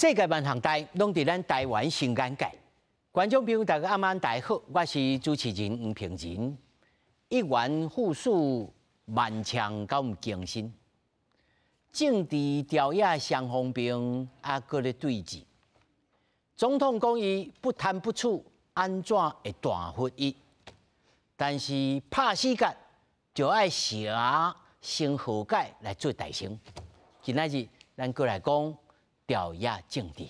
世界萬行台攏佇咱台灣新眼界。觀眾朋友，大家暗安，大家好，我是主持人黃平仁。一元復始，萬象敢有驚新？政治朝野雙方面還擱咧對峙。總統講伊不貪不處，安怎會大獲益？但是拍死角就愛寫先和解來做大成。今仔日咱過來講朝野政治。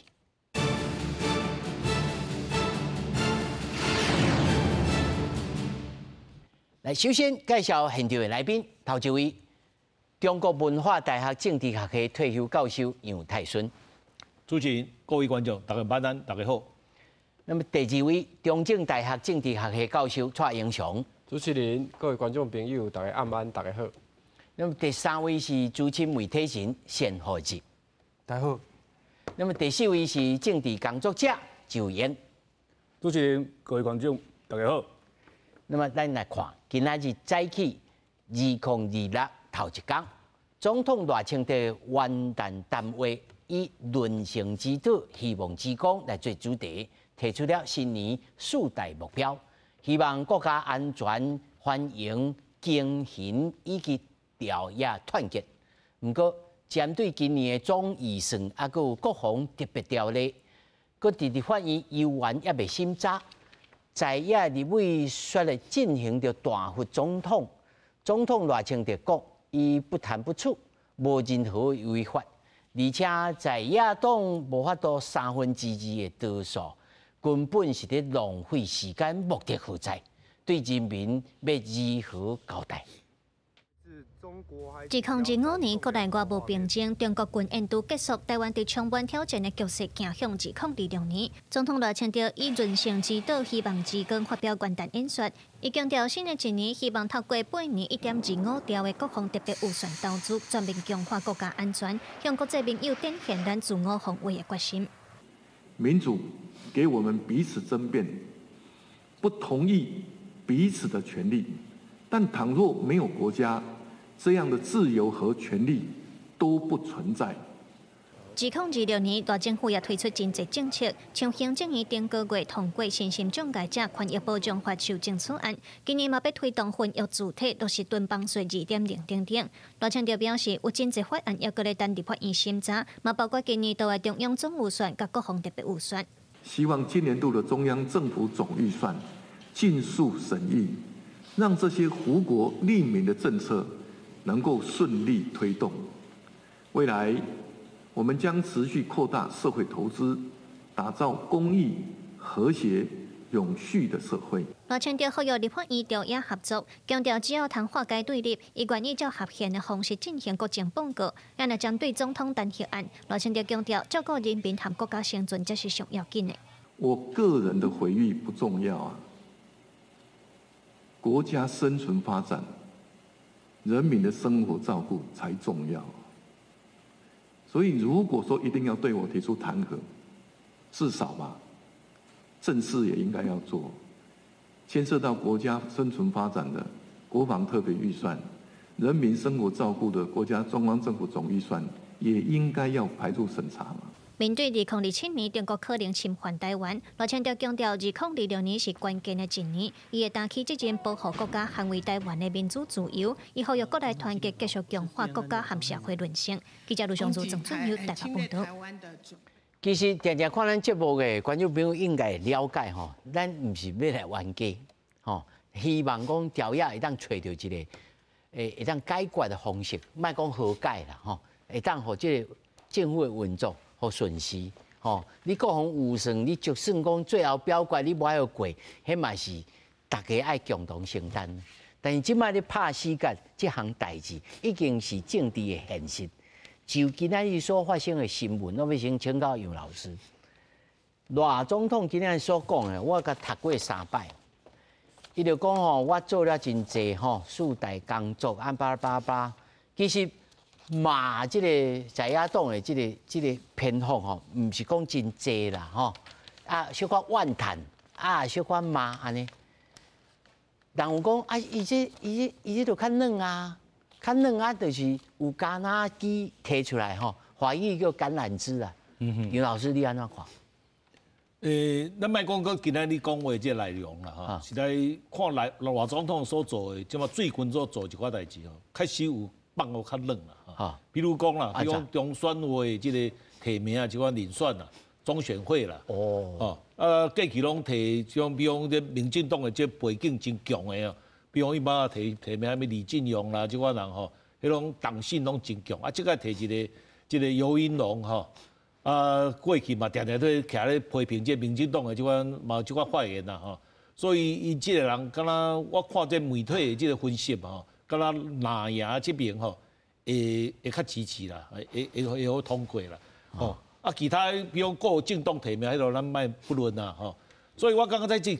來，首先介紹現場的來賓，頭一位，中國文化大學政治學系退休教授楊泰順。主持人、各位觀眾，大家晚安，大家好。那麼第二位，中正大學政治學系教授蔡英雄。主持人、各位觀眾朋友，大家暗安，大家好。那麼第三位是資深媒體人謝和志。大家好。那麼第四位是政治工作者周延。主持人、各位觀眾，大家好。那麼咱來看，今仔日早起2026頭一天，總統賴清德元旦談話以輪成之道、希望之光來做主題，提出了新年4大目標，希望國家安全、繁榮、經行以及朝野團結。不過，針對今年的總預算，還有國防特別條例，閣直直法院猶原也未審查。在野立委說了進行着彈劾總統，總統賴清德講，伊不貪不處，無任何違法，而且在野黨無法度2/3的多數，根本是咧浪費時間，目的何在？對人民要如何交代？2025年國內外務平靜，中國軍演都結束，台灣佇充滿挑戰的局勢行向2026年。總統賴清德以輪成之道、希望之光發表元旦演說，伊強調新的一年希望透過8年1.25兆的國防特別預算投資，全面強化國家安全，向國際盟友展現咱自我防衛的決心。民主給我們彼此爭辯，不同意彼此的權利，但倘若沒有國家，這樣的自由和權利都不存在。2026年，大政府也推出真濟政策，像行政院頂個月通過身心障礙者權益保障法修正草案，今年嘛要推動婚育主體都是囤房稅2.0等等。賴清德表示，有真濟法案要閣咧等立法院審查，嘛包括今年度的中央總預算甲國防特別預算。希望今年度的中央政府總預算盡速審議，讓這些護國利民的政策能夠順利推動。未來，我們將持續擴大社會投資，打造公益、和諧、永續的社會。賴清德呼籲立法院朝野合作，強調只要通化解對立，伊願意照合憲的方式進行國情報告。咱來針對總統彈劾案，賴清德強調照顧人民和國家生存才是上要緊的。我個人的回憶不重要啊，國家生存發展，人民的生活照顧才重要，所以如果說一定要對我提出彈劾，至少吧，正事也應該要做，牽涉到國家生存發展的國防特別預算，人民生活照顧的國家中央政府總預算，也應該要排入審查嘛。面對2027年中國可能侵犯台灣，賴清德強調2026年是關鍵的一年，伊會擔起責任保護國家、捍衛台灣的民主自由。伊呼籲國內團結，繼續強化國家和社會韌性。記者盧尚祖、鄭春友台北報道。其實常常看咱節目的觀眾朋友應該了解吼，咱唔是要來冤家吼，希望講朝野會當找到一個會當解決的方式，莫講和解啦吼，會當互這個政府的運作好順時，吼！你國防預算，你就算講最後表決你無愛過，迄嘛是大家愛共同承擔。但是即擺你拍死角這項代志，已經是政治的現實。就今仔日所發生的新聞，我要先請教楊老師。賴總統今仔日所講的，我甲讀過3擺。伊就講吼，我做了真濟吼4大工作，巴，其實。罵這個在野黨的這個偏頗吼，唔是講真濟啦吼，小可怨嘆，小可罵安尼。人有講伊這就較軟啊，較軟啊，就是有橄欖枝提出來吼，華語叫橄欖枝啊，楊老師，你安怎看？咱莫講個今仔你講話這內容啦，哈，實在看賴總統所做的，即嘛最近所做一寡代誌吼，確實有放互較軟啦，哈。比如講啦，比如講中選會即個提名啊，即款遴選啦，中選會啦，過去攏提像比如講這民進黨的這背景真強的哦，比如講伊媽提名啥物李進勇啦，即款人吼，迄種黨性攏真強，啊，即個提一個游盈隆吼。過去嘛，常常都徛咧批評這民進黨的這款嘛，這款發言啦吼。所以伊這個人，敢若我看這媒體的這個分析嘛吼，敢若藍營這邊吼，會較支持啦，會好通過啦。吼，其他比如講政黨提名迄個，咱莫不論啦吼。所以我感覺在這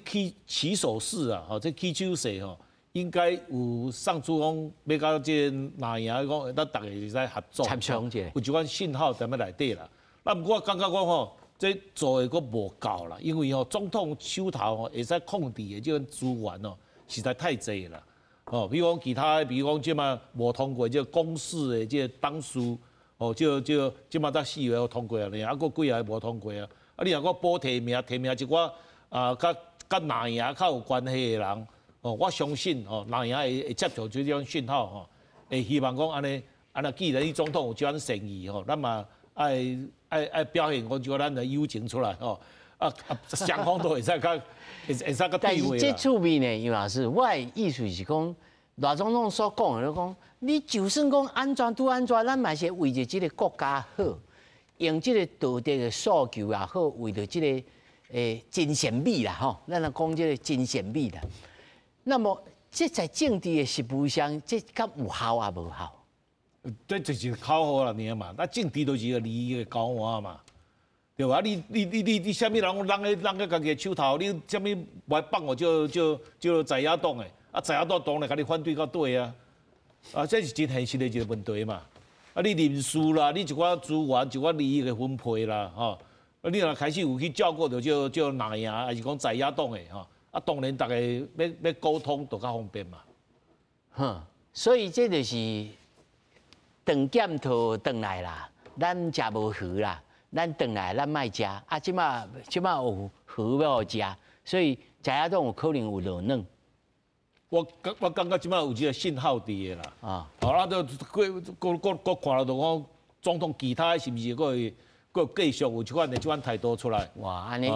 起手式啊，吼，這起手勢吼，應該有送出講要甲這藍營講，咱大家是在合作，有一款信號在內底啦。那不過我感覺講吼，這做的佫無夠啦，因為吼總統手頭吼會使控制的這種資源哦，實在太濟啦。哦，比如講其他，比如講即嘛無通過這公示的這黨書，哦，即嘛才4月有通過啊，啊，佫幾個無通過啊。啊，你若講補提名一寡甲藍營較有關係的人，哦，我相信哦，藍營會接受這種訊號吼，會希望講安尼，既然你總統有這樣誠意吼，咱嘛愛表現講就咱的友情出來吼，雙方都會使較對位。但是這趣味呢，楊老師，我的意思是講，賴總統所講的，講你就算講安全拄安全，咱嘛是為着這個國家好，用這個道德的訴求也好，為着這個真善美啦吼，咱來講這個真善美啦。那麼這在政治的實務上，這敢有效啊無效？這就是口號啦，爾嘛。那政治都是個利益的交換嘛，對吧？你啥物人個家己的手頭，你啥物來放我就在野黨的，在野黨當然甲你反對到底啊，這是真現實的一個問題嘛。你人數啦，你一寡資源、一寡利益的分配啦，吼，你若開始有去照顧到這藍營，還是講在野黨的吼，當然大家要溝通就較方便嘛。哼，所以這就是。當檢討轉來啦，咱食無魚啦，咱轉來咱莫食，即馬有魚要食，所以在野黨有可能有落卵。我感覺即馬有這個信號佇的啦。好啦，都各看到講總統其他是毋是佫繼續有這款態度出來？哇，安尼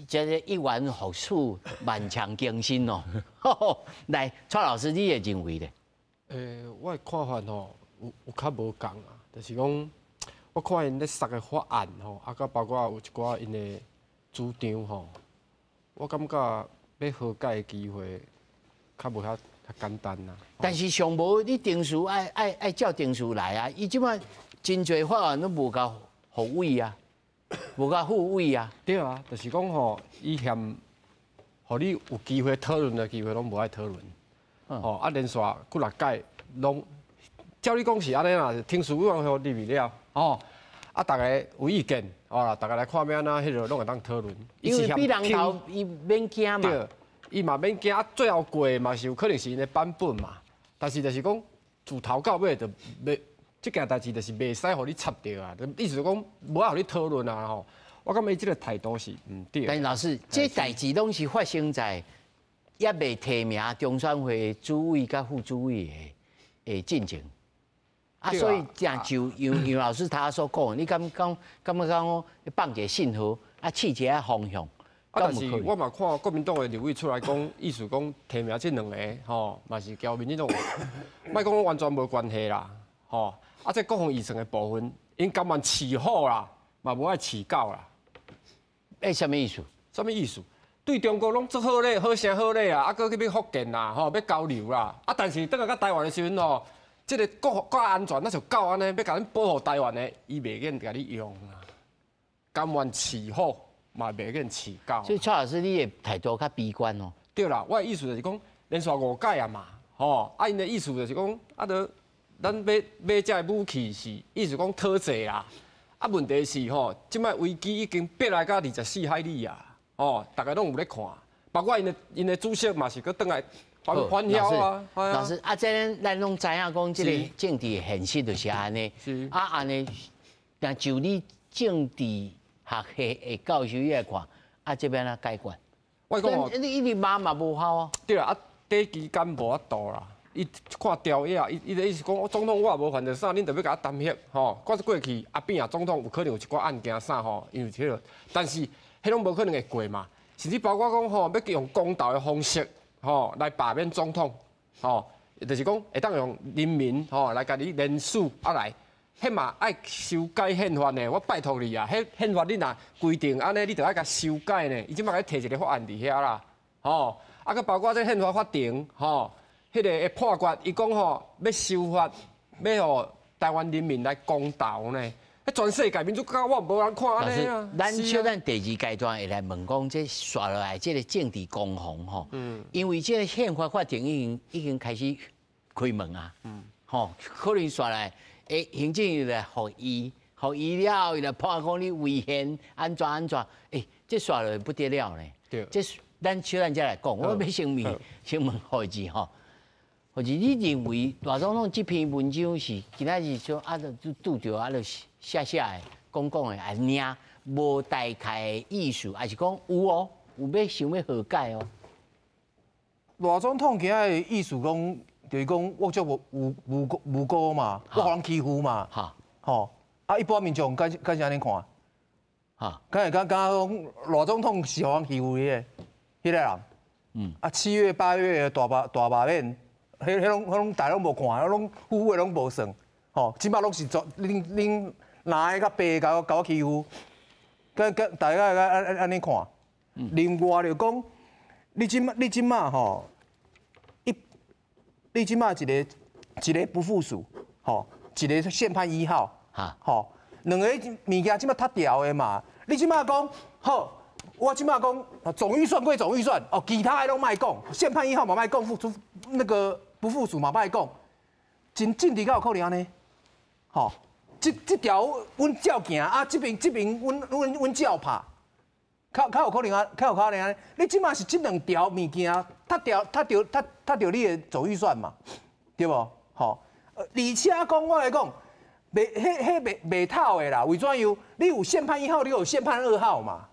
這個一丸福鼠，萬象更新哦。來，蔡老師，你也認為咧？我的看法吼。有較無共啊，就是講，我看因咧釋個法案吼，啊，甲包括有一寡因的主張吼，我感覺要和解的機會較無遐簡單啦。但是上無你定數愛照定數來啊，伊即擺真濟法案都無夠護衛啊，無夠護衛啊。對啊，就是講吼，伊嫌，互你有機會討論的機會攏無愛討論，吼啊連續幾六屆攏。照你講是安尼啦，聽書委員會入去了，吼，大家有意見，大家來看咩呐，迄個攏會當討論。因為比人頭伊免驚嘛，對，伊嘛免驚，最後過嘛是有可能是因的版本嘛。但是就是講自頭到尾就袂，這件代志就是袂使互你插掉啊。意思講無愛互你討論啊吼。我感覺伊這個態度是唔對。但是老師，這代志攏是發生在也未提名中選會主委甲副主委的進程。所以正就楊老師他所講，你敢覺講放一個信號，試一下方向。但是我嘛看國民黨的立委出來講，意思講提名這兩個吼，嘛是交民進黨，莫講完全無關係啦，吼。這各項議程的部分，因甘願飼好啦，嘛無愛飼狗啦。什麼意思？什麼意思？對中國攏做好咧，好聲好咧啊，擱去要福建啦，吼，要交流啦。但是等下到台灣的時陣吼。這個國家安全，那就狗安尼，要甲恁保護台灣的，伊袂願甲你用啦。甘願飼好，嘛袂願飼狗。所以蔡老師，你的態度較悲觀哦。對啦，我的意思就是講，連續5屆啊嘛，吼，因的意思就是講，咱買這武器是意思講討債啦。問題是吼，即擺危機已經逼來到24海里啊，吼，大家攏有咧看，包括因的主席嘛是擱轉來。老師，這咱攏知影講，這個政治現實就是安尼。安尼，但就你政治學系的教授來看，啊這邊啊解決。我講哦，你一直罵嘛無效啊。對啊，第期間無法度啦。伊看調野，伊的意思講，總統我也無犯着啥，恁着要甲我擔協吼。過去阿扁啊，總統有可能有一寡案件啥吼，因為迄個，但是迄攏無可能會過嘛。甚至包括講吼，要用公道的方式吼來罷免總統吼，就是講會當用人民吼來甲你聯署啊來，迄嘛愛修改憲法呢。我拜託你啊，迄憲法你若規定安尼，你着愛甲修改呢。伊即馬摕一個法案佇遐啦，吼，啊，佮包括這憲法法庭吼。迄個會破決，伊講吼要修法，要互台灣人民來公道呢。迄全世界民主國家我無人看安尼啊。咱小咱第二階段會來問講，這刷落來這個政治攻防吼，因為這個憲法法庭已經開始開門啊，吼，可能刷來，行政院來互伊了，伊來判講你違憲安怎，這刷落不得了呢。對，這咱小咱再來講，我要先問何志吼。或者你認為大總統這篇文章是今仔日說啊，就拄着啊，就寫的講的啊，領無大概的意思，還是講有哦，有想要和解哦。大總統今仔日意思講，就是講我足無辜嘛，我互人欺負嘛，吼啊，一般民眾敢是安尼看？哈，敢會講講大總統是互人欺負迄個人？啊，7月8月的大罷免。迄攏大家攏無看，攏夫婦攏無算，吼，即擺攏是做恁哪個較白甲我欺負，大家安尼看。另外就講，你即擺吼，你即擺一個不附屬，吼，一個憲判1號，吼，兩個物件即擺塌掉的嘛。你即擺講好，我即擺講總預算歸總預算，哦，其他的攏莫講，憲判1號嘛莫講，附屬那個。不附屬嘛，莫講，真正直敢有可能安尼，吼，這條阮照行啊，這邊阮照拍，較有可能啊，較有可能安尼。你即馬是這兩條物件塌掉你的總預算嘛，對無？吼，而且講我來講，袂套的啦，為怎樣？你有憲判1號，你有憲判2號嘛，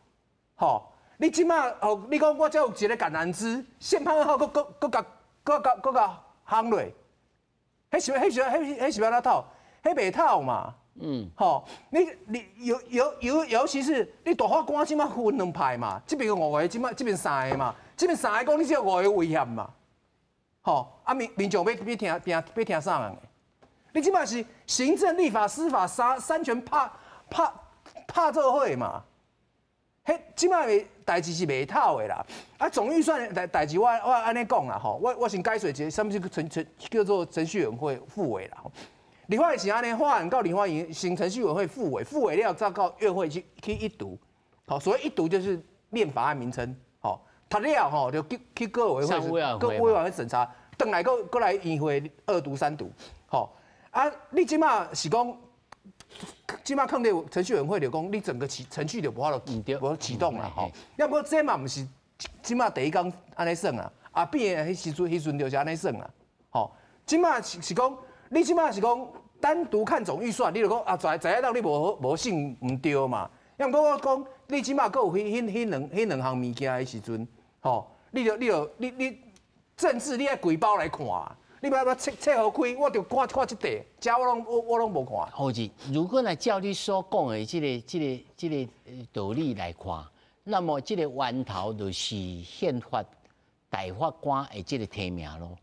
吼，你即馬哦，你講我只有一個橄欖枝，憲判2號佫甲。夯落，迄是要哪套？迄袂套嘛。吼，你尤其是你大法官即馬分兩派嘛，這邊有5個，這邊3個嘛，這邊3個講你只有5個威脅嘛。吼，啊民眾要聽啥人？你即馬是行政、立法、司法三權拍做伙嘛。迄即擺的代誌是袂透的啦，啊總預算代誌我安尼講啦吼，我先解說一個，什麼叫做程序委員會副委啦。立法院是安尼，法案到立法院行程序委員會副委了，再到院會去一讀，好，所謂一讀就是念法案名稱，好，讀了吼就去各委員會審查，轉來過來議會2讀3讀，好，啊你即擺是講。即馬放入程序委員會就講，你整個程序就無法度啟動啦吼。要不過這嘛毋是即馬第一天安尼算啦，阿扁的迄時陣就是安尼算啦。吼，即馬是講，你即馬是講單獨看總預算，你就講啊，知影當你無信毋對嘛。要不過我講，你即馬閣有迄兩項物件的時陣，吼，你政治你愛規包來看。你不要冊號開，我就看這塊，假我攏無看。好是，如果來照你所講的這個道理來看，那麼這個源頭就是憲法大法官的這個提名咯。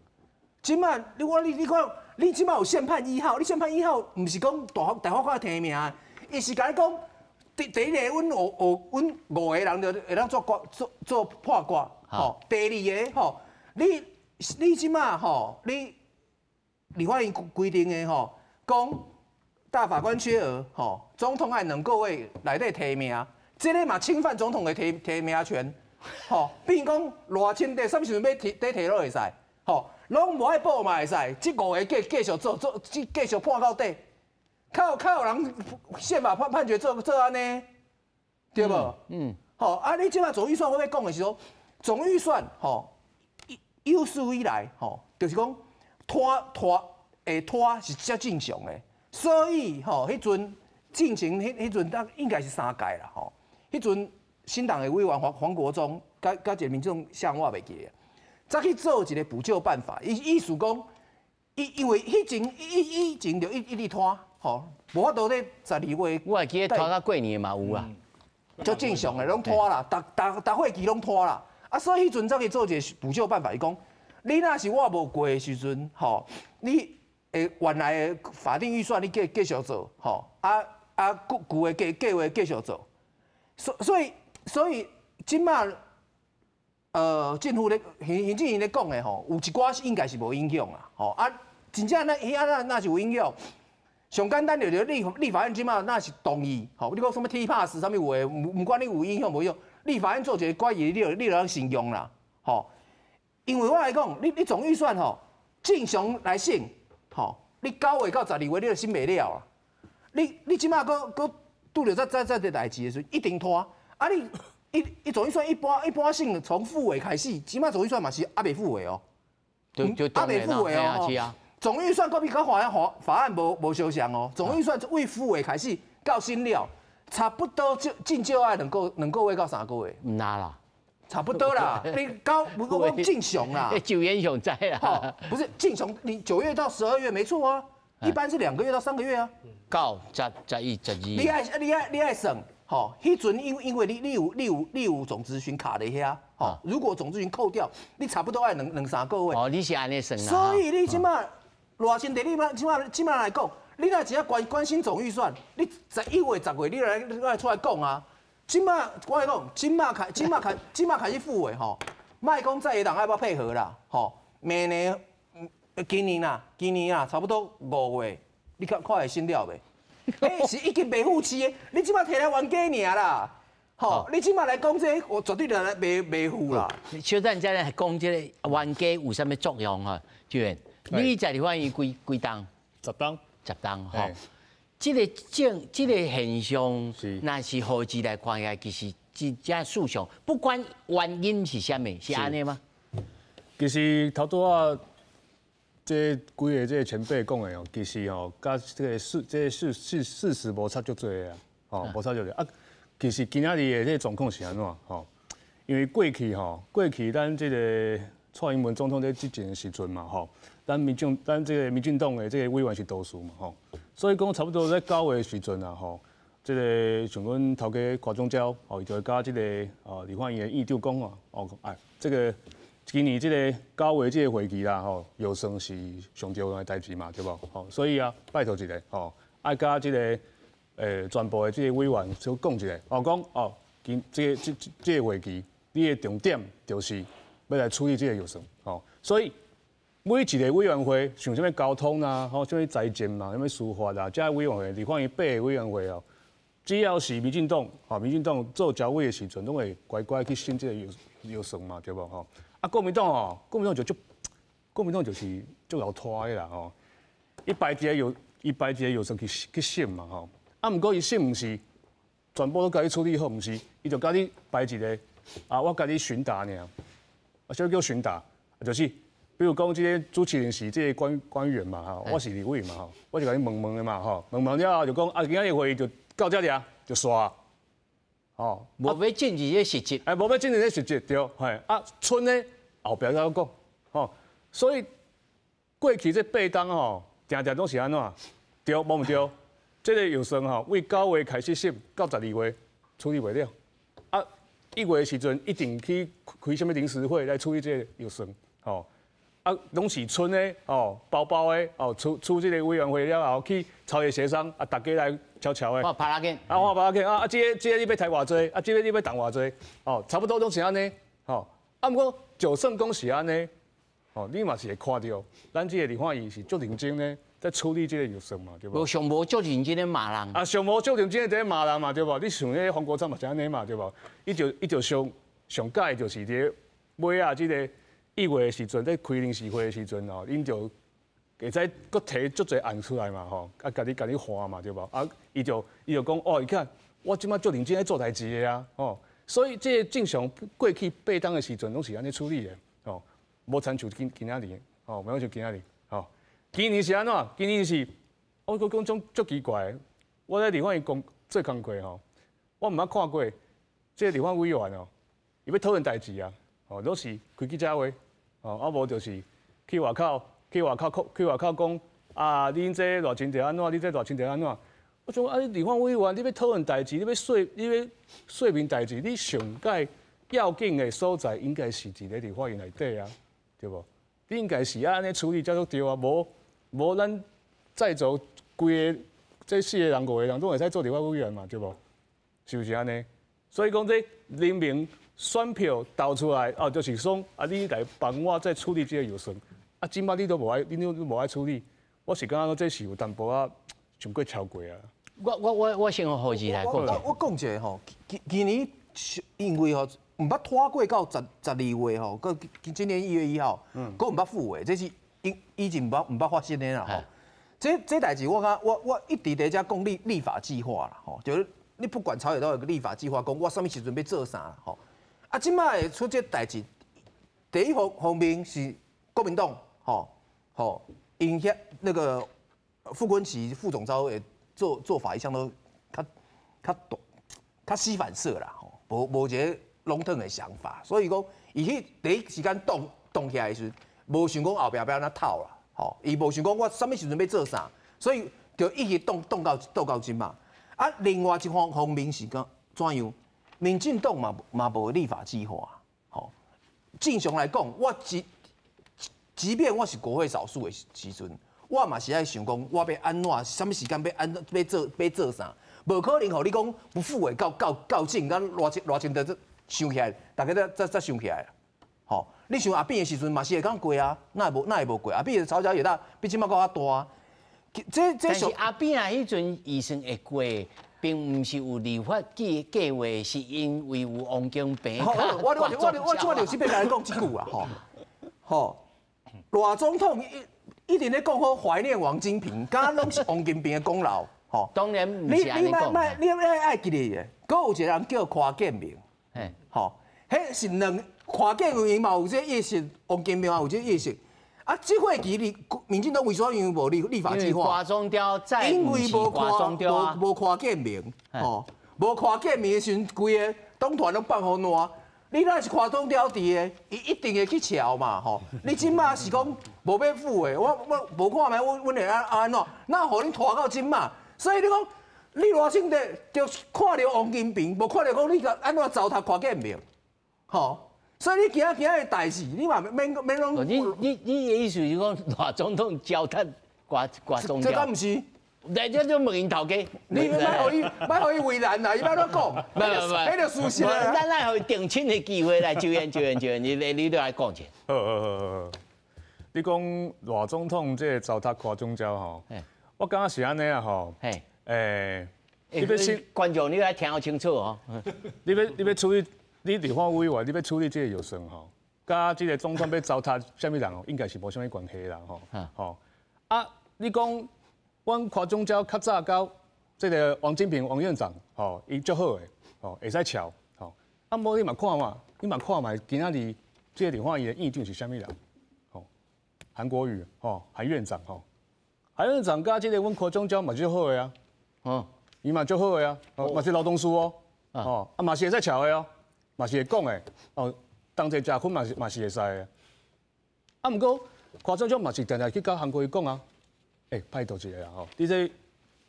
今晚你看，你今晚有憲判1號，你憲判1號不是講大法官提名，伊是甲你講第一個，阮5個人就會當做判決，吼。第二個吼，你即馬吼，你立法院規定的吼，講大法官缺額吼，總統愛2個月內底提名，這個嘛侵犯總統的提名權，吼，比如講偌千塊，什麼時陣要提落會使，吼，攏無愛報嘛會使，這5個繼續做，繼續判到底，較有人憲法判決做安尼，對無？吼，啊，你即馬總預算我要講的是說，總預算吼。有史以來，吼，就是講拖是較正常的，所以吼，迄陣進前迄陣應該是3屆啦吼，迄陣新黨的委員黃國忠，甲一個民眾像我袂記啊，再去做一個補救辦法，意思講，因為以前就一直拖，吼，無法度咧12月。我會記得拖到過年嘛有啦，就正常的攏拖啦，逐會期攏拖啦，啊，所以迄陣再去做一個補救辦法，伊講，你若是我無過的時陣，吼，你原來的法定預算你繼續做，吼，舊的計劃繼續做，所以即馬政府咧行政院咧講的吼，有一寡應該是無影響啦，吼啊，真正那是有影響。上簡單就是立法院即馬那是同意，吼，你講什麼 T-Pass 啥物話，唔管你有影響無影響，立法院做一個決議，你就通信用啦，吼。因為我來講，你總預算吼正常來審，吼，你9月到12月你就審袂了啊。你即馬佫拄着這代志的時候，一定拖。啊你總預算一般性從復委開始，即馬總預算嘛是還袂復委哦，還袂復委哦。總預算國比甲法案無相像哦，總預算為復委開始到審了，差不多進就愛兩個月到3個月。唔拿啦，差不多啦，你我正常啦，就業上在啦，不是正常，你9月到12月沒錯啊，一般是2個月到3個月啊。到11、12。你愛省，吼，迄陣因為你有總諮詢卡在遐，吼，如果總諮詢扣掉，你差不多愛兩3個月。哦，你是安尼算啦。所以你即馬偌先地，你即馬來講，你若只要關心總預算，你11月、10月你來出來講啊。即馬我來講，即馬開始復委吼，賣講在野黨要不要配合啦？吼，明年、今年啊，差不多5月，你看會審了袂？是已經袂付期的，你即馬摕來冤家爾啦。吼，你即馬來講這個，我絕對就來袂付啦。小等再來講這個冤家有啥物作用哈？志遠，你在立法院幾檔？10檔，10檔吼。這個現象，那是何之來看呀？其實真正事實上，不管原因是啥物，是安尼嗎？其實頭拄仔，這幾個這前輩講的哦，其實哦，甲這個事實無差足多啊，哦，無差足多啊。其實今仔日的這個狀況是安怎？吼，因為過去咱這個蔡英文總統在執政的時陣嘛，吼，咱這個民進黨的這個委員是多數嘛，吼。所以講差不多在9月時陣啊，吼，這個像阮頭家柯總召，吼，伊就會甲這個立法院的議長講啊，哦，哎，這個今年這個9月這個會期啦，吼，有算是上重要的代志嘛，對無？吼，所以啊，拜託一下，吼，愛甲這個全部的這個委員小講一下，哦，講哦，這個會期，你的重點就是要來處理這個預算，吼，所以。每一個委員會，像什麼交通啊，吼，什麼財政啊，什麼司法啊，這委員會，立法院8個委員會哦，只要是民進黨做招委的時陣，攏會乖乖去審這個預算嘛，對無吼？啊，國民黨就是足老拖的啦吼，伊排一個預算去審嘛吼，啊，毋過伊審毋是全部都甲你處理好，毋是，伊就甲你排一個啊，我甲你詢答爾，啊，啥叫詢答？就是。比如講，這個主持人是這個官員嘛，哈，我是立委嘛，哈，我就甲你問的嘛，哈，問了後就講，啊，今日會議就到這裡啊，就煞，哦，無要進入這實質，無要進入這實質，對，係，啊，剩呢後邊才講，吼，所以過去這8檔吼，定定都是安怎，對，無唔對，這個預算吼，為9月開始審，到12月處理袂了，啊，1月時陣一定去開什麼臨時會來處理這個預算，吼。啊，攏是剩的哦，包的哦，出這個委員會了後去朝野協商，啊，大家來悄悄的。我拍拉緊。啊，我拍拉緊啊！這個你要抬偌濟，啊，這個你要動偌濟，哦，差不多都是安尼，哦。啊，不過就算講是安尼，哦，你嘛是會看到，咱這個立法院是足認真的在處理這個預算嘛，對不？上無足認真的罵人。啊，上無足認真的在罵人嘛，對不？你像那個黃國昌嘛是安尼嘛，對不？伊就上解就是在尾啊，這個。1月的時陣，在開臨時會的時陣哦，因就會使擱提足儕案出來嘛吼，啊，甲你話嘛對無？啊，伊就講哦，你看我即馬足認真在做代志的啊，哦，所以這個正常過去8檔的時陣攏是安尼處理的，哦，無親像今仔日，哦，無像今仔日，哦，今年是安怎？今年是我講種足奇怪的，我在立法院做工課吼，我毋捌看過，這個立法委員哦，伊要討論代誌啊，哦，都是開記者會，哦，啊無就是去外口講啊，恁這偌錢就安怎，你這偌錢就安怎。我想啊，你立法委員你要討論代誌，你要說明代誌，你上該要緊的所在應該是佇咧立法院內底啊，對無？你應該是安尼處理才對對啊，無咱在座規個這4個人5個人都會使做立法委員嘛，對無？是不是安尼？所以講這人民選票投出來，哦，就是說啊，你來幫我再處理這個預算，啊，今擺你都無愛處理，我是感覺這是有淡薄仔上過超過啊。我先何志來講。我講一個吼，今年因為吼毋捌拖過到12月吼，擱今年1月1號，擱毋捌復會，這是以前毋捌發生的啦吼。這代誌我一直在遮講立法計劃啦吼，就是你不管朝野都有個立法計劃，講我什麼時陣要做啥吼。啊，即擺會出這代誌，第一方面是國民黨吼，因遐那個傅崐萁副總召的做法一向都較西反射啦吼，無一個 long term 的想法，所以講伊去第一時間動起來的時，無想講後壁要安怎套啦，吼，伊無想講我什麼時陣要做啥，所以就一直動到今嘛。啊，另外一方面是講怎樣？民進黨嘛無立法計劃，吼。正常來講，我即便我是國會少數的時陣，我嘛是愛想講，我要安怎，什麼時間要做啥，無可能吼你講不復會到正，咱偌錢就想起來，大家再想起來，吼。你像阿扁的時陣嘛是會講過啊，那會無過？阿扁的吵架也大，比即馬較大啊。但是阿扁啊，迄陣預算會過。並唔是有立法計劃，是因為有王金平。我就是要甲你講一句啊，吼，賴總統一定咧講好懷念王金平，敢攏是王金平的功勞，吼。當然唔是安尼講。你愛記得嘅，佫有一個人叫柯建銘，吼，迄是柯建銘嘛有這意識，王金平嘛有這意識。啊，這會期民進黨為什麼因為無立法計劃？掛鐘雕在因為無柯建銘，吼，無柯建銘的時陣，規個黨團攏放互爛。你若是柯總雕佇的，伊一定會去喬嘛，吼。你即馬是講無要復的，我無看覓，阮會安怎？哪互恁拖到即馬？所以你講，你偌省的就看到王金平，無看到講你安怎糟蹋柯建銘，吼。所以你今日的代志，你嘛免攏。你的意思是講，賴總統交代掛鐘雕？這敢唔是？來這就問因頭家。你莫互伊為難啦，伊莫亂講。不，迄個事實啦。咱來互伊定親的機會來救援，你都來講者。好。你講賴總統這個糟蹋掛鐘雕吼，我感覺是安尼啊吼。你要先觀眾，你要聽好清楚哦。你要處理。你立法委員，你要處理這個預算吼，甲這個總統要糟蹋什麼人哦，應該是無什麼關係啦吼。吼啊，你講，阮柯總召較早交這個王金平王院長吼，伊足好的吼，會使喬吼。啊，無你嘛看嘛，你嘛看嘛，今仔日這個立法院的院長是什麼人？吼，韓國瑜吼，韓院長吼，韓院長甲這個阮柯總召嘛足好的啊，伊嘛足好的啊，嘛是勞動書哦，吼啊嘛是會使喬的哦。嘛是會講的，哦，當者食薰嘛是會使的。啊，毋過柯總召嘛是定定去甲韓國瑜講啊，拜託一下啦吼，你這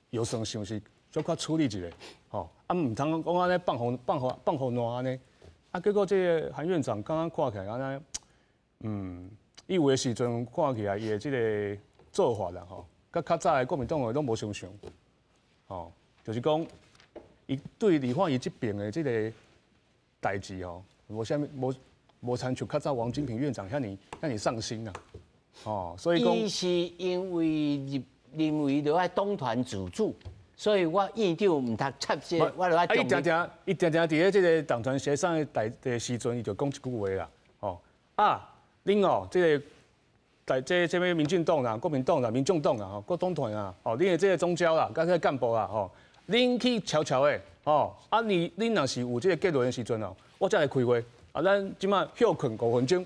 預算是毋是小可處理一下，吼，啊毋通講安尼放互爛安尼，啊結果這個韓院長剛剛看起來安尼，伊有的時陣看起來伊的這個做法啦吼，甲較早的國民黨的攏無相像，吼，就是講伊對立法院這邊的這個代誌吼，無親像較早王金平院長遐爾上心啊，哦，所以講，伊是因為認為著愛黨團自主，所以我院長毋通插這，我著愛。伊定定佇咧這個黨團協商的時陣，伊就講一句話啦，吼恁哦，這邊民進黨啦、國民黨啦、民眾黨啦、吼，各黨團啊，哦，恁的這個總召啦、甲這個幹部啦，吼，恁去悄悄的。哦，啊，恁若是有這個結論的時陣哦，我才來開會。啊，咱即馬休困5分鐘，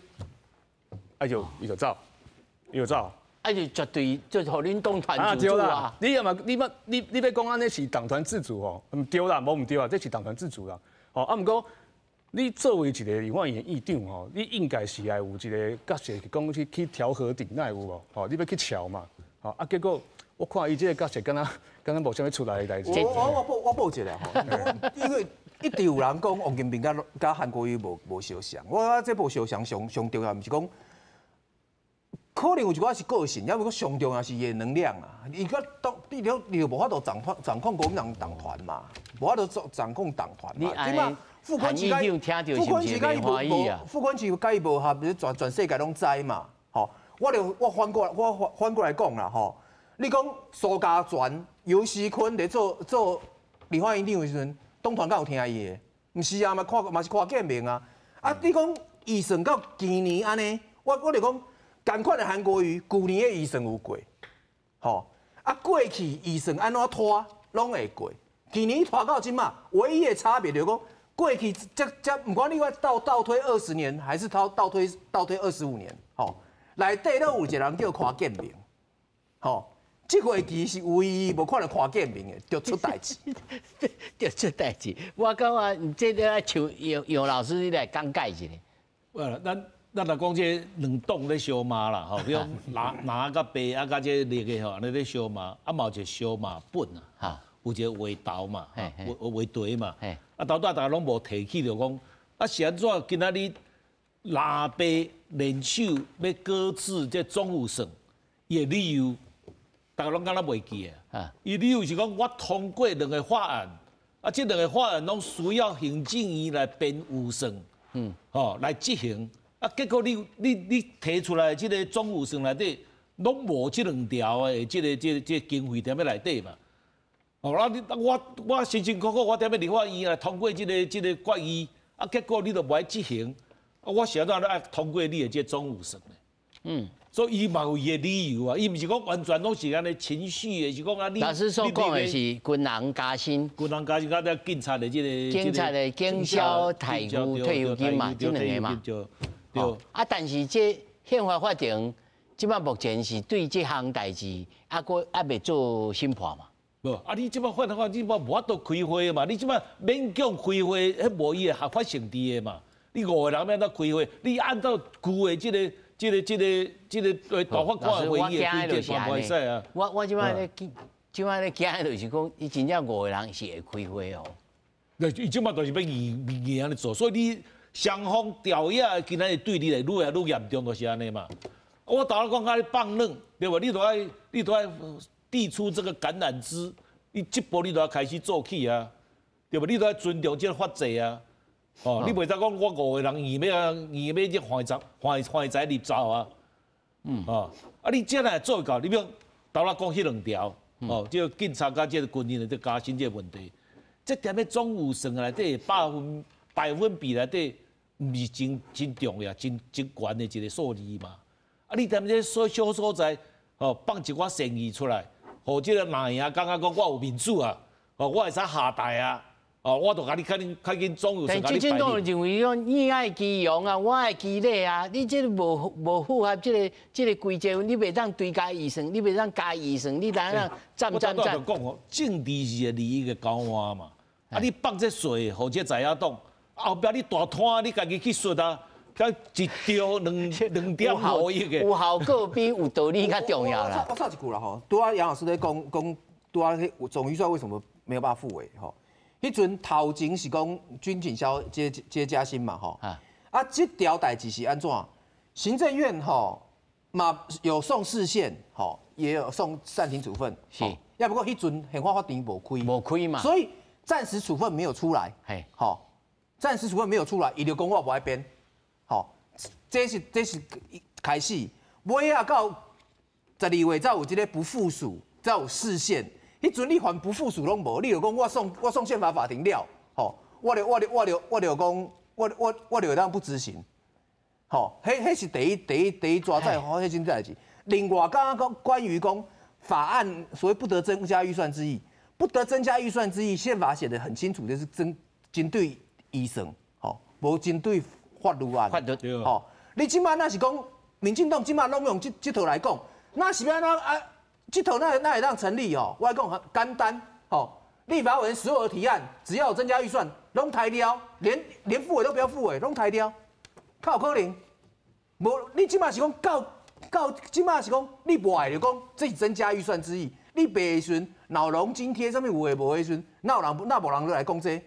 伊就走，就絕對就互恁黨團自主啊！你要嘛，你要講安尼是黨團自主哦，唔對啦，無唔對啊，這是黨團自主啦。哦，啊，毋過你作為一個立法院議長吼，你應該是要有一個角色，講去調和鼎那有無？哦，你要去調嘛。哦，啊，結果我看伊這個角色，敢若無啥物出來的代志。我報一下吼，因為一直有人講王金平甲韓國瑜無相像，我這無相像上重要，毋是講。可能有一寡是個性，要不過上重要是伊的能量啊。伊個你就無法度掌控國民黨黨團嘛，無法度掌控黨團嘛。即嘛傅昆萁甲伊無合，全世界攏知嘛。吼，我反過來講啦，吼，你講蘇家全、游錫堃咧做立法院長的時陣，黨團敢有聽伊的？毋是啊，嘛是看見面啊。啊，你講預算到今年安尼，我就講。同款的韓國瑜，去年的預算有過，吼啊，過去預算安怎拖，攏會過。去年拖到今嘛，唯一的差別就是講，過去不管你話倒推20年，還是倒推25年，吼，內底都有一個人叫柯建銘，吼，這會期是唯一無看到柯建銘的，就出代誌，就出代誌。我感覺這個像楊老師你來講解一下。咱來講這兩黨咧相罵啦，吼，比如藍甲白啊，甲這綠個吼，安尼咧相罵，啊嘛有一個相罵本啊，有一個畫圖嘛，畫題嘛，啊到大家攏無提起就講，啊是安怎今仔日藍白聯手要擱置這總預算，伊個理由，大家攏敢若袂記啊，伊理由是講我通過兩個法案，啊這兩個法案攏需要行政院來編預算，吼來執行。啊，結果你提出來這個總預算內底，攏無這兩條的這個經費踮咧內底嘛。哦，啊我辛辛苦苦我踮咧立法院來通過這個決議，啊結果你都無愛執行，啊我想到愛通過你的這總預算咧。所以伊嘛有伊的理由啊，伊毋是講完全攏是安尼情緒的，是講啊你。老師所講的是軍人加薪，甲這警察的這個。警察的警消退休金嘛，這兩個嘛。對，但是這憲法法庭即擺目前是對這項代志未做審判嘛。無，你即擺法庭你無法度開會嘛？你即擺勉強開會，迄無伊個合法性佇個嘛？你5個人要怎開會？你按照舊的這個大法官會議的規則辦袂使啊。我即擺咧驚就是講，伊真正5個人是會開會哦。伊即擺就是要硬安尼做，所以你。雙方調野今仔日對立來愈來愈嚴重，就是安尼嘛。我頭仔講甲你放冷，對無？你都愛遞出這個橄欖枝，你這步你都要開始做起啊，對無？你都要尊重這個法制啊。哦，你袂使講我5個人硬要這犯財立灶啊。啊，你這來做到，你比如頭仔講迄兩條，哦，這個警察甲這個軍人的這加薪這個問題，這點咧總預算內底百分比內底。毋是真重要、真懸的一個數字嘛？啊，你踮這小所在，哦，放一寡善意出來，互這個藍營感覺講我有面子啊，哦，我會使下台啊，哦，我就甲你較緊總預算。但是這種黨認為講你愛基陽啊，我愛基內啊，你這個無符合這個規則，你袂當追加預算，你袂當加預算，你當然站。我剛剛就講哦，政治是利益的交換嘛，啊，你放這水，互這在野黨。後壁你大攤，你家己去說啊，甲一條2.5億嘅，有效果比有道理較重要啦。我插一句啦吼，拄仔楊老師咧講，拄仔總預算為什麼沒有辦法付尾吼？迄陣頭前是講軍警消接加薪嘛吼，啊，這條代誌是安怎？行政院吼嘛有送釋憲吼，也有送暫停處分，是。要不過迄陣憲法法庭無開嘛，所以暫時處分沒有出來，吼。暫時處分沒有出來，伊就講我無愛編，好，這是開始，尾啊到12月才有這個不附屬，才有釋憲，迄陣你還不附屬攏無，你就講我送憲法法庭了，好，我就講我就當不執行，好，迄是第一抓在好迄件代誌。另外剛剛關於講法案所謂不得增加預算之意，不得增加預算之意，憲法寫得很清楚，就是針對。醫生，吼，無針對法律案，吼，你即馬那是講，民進黨即馬攏用這套來講，那是要那啊，這頭那會讓成立哦。我講很簡單哦，立法委員所有的提案，只要有增加預算，攏抬掉，連副委都不要副委，攏抬掉，靠可能。無，你即馬是講到即馬是講，你不愛就講這是增加預算之意。你白時腦龍津貼上面有誒無誒時，那無人來講這？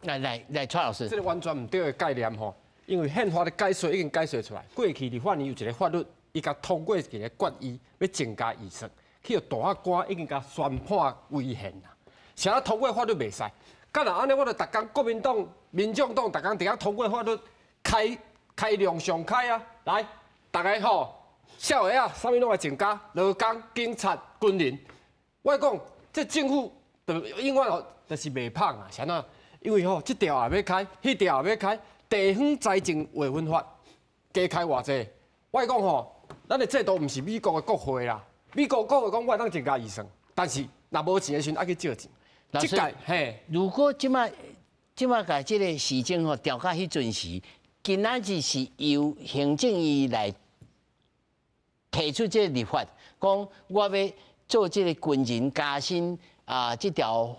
來，蔡老師，這個完全唔對的概念吼，因為憲法的解說已經解說出來，過去立法院有一個法律，伊甲通過一個決議要增加預算，去大法官已經甲宣判違憲啦。啥通過法律袂使？干若安尼，我就逐工國民黨、民眾黨逐工佇遐通過法律開量上開啊！來，大家吼，社會啊，啥物攏會增加，勞工、警察、軍人。我講，這政府就永遠哦，就是袂芳啊，啥啊？因為吼，這條也要開，迄條也要開，地方財政劃分法加開偌濟。我講吼，咱的制度唔是美國的國會啦，美國國會講我當增加預算，但是若無錢的時陣，愛去借錢。老師，嘿，如果即馬甲這個時間吼調到迄陣時，今仔日是由行政院來提出這個立法，講我要做這個軍人加薪啊，這條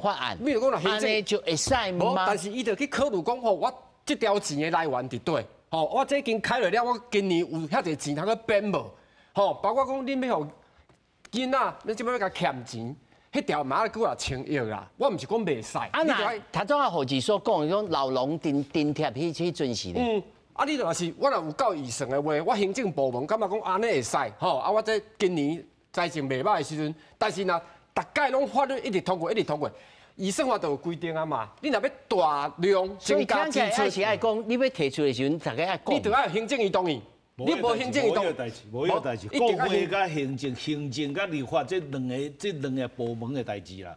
法案，比如講，安尼就會使嗎？但是伊就去考慮講吼，我這條錢的來源佇對，吼，我這已經開了了，我今年有遐濟錢通去變無，吼，包括講恁要互囡仔，你即擺要甲欠錢，迄條馬上幾啊1000億啦，我唔是講袂使。啊那他總啊，何志所講，種老農津貼迄陣時咧。啊，你若是我若有夠預算的話，我行政部門感覺講安尼會使，吼，啊，我這今年財政袂歹的時陣，但是若大概攏法律一直通過，預算法都有規定啊嘛。你若要大量增加支出，是愛講，你要提出的時陣，大家愛講。你就要行政院同意，你無行政院同意，無有代志，國會甲行政甲立法這兩個部門的代志啦。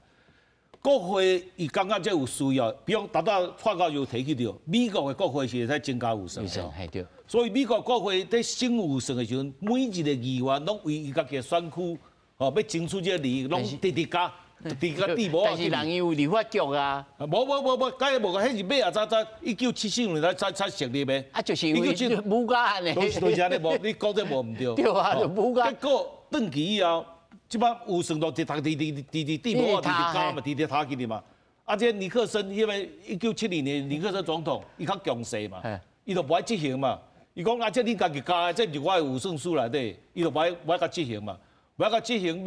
國會伊感覺這有需要，比如達到法教有提起到，美國的國會是會使增加預算的，所以美國國會在審預算的時陣，每一個議員攏為伊家己的選區，要爭取這個利益，攏直加地無。但是人有立法局啊。無，假如無個，迄是尾啊早1974年才成立的。啊，就是因為武家安尼。就是安尼，無你講這無唔對。對啊，就武家。結果轉去以後。即擺預算都地無啊，地加嘛，地塔起哩嘛。啊，這尼克森因為1970年尼克森總統，伊較強勢嘛，伊就不愛執行嘛。伊講啊，這你家己加，這就我的預算書內底，伊就不愛甲執行嘛，不愛甲執行，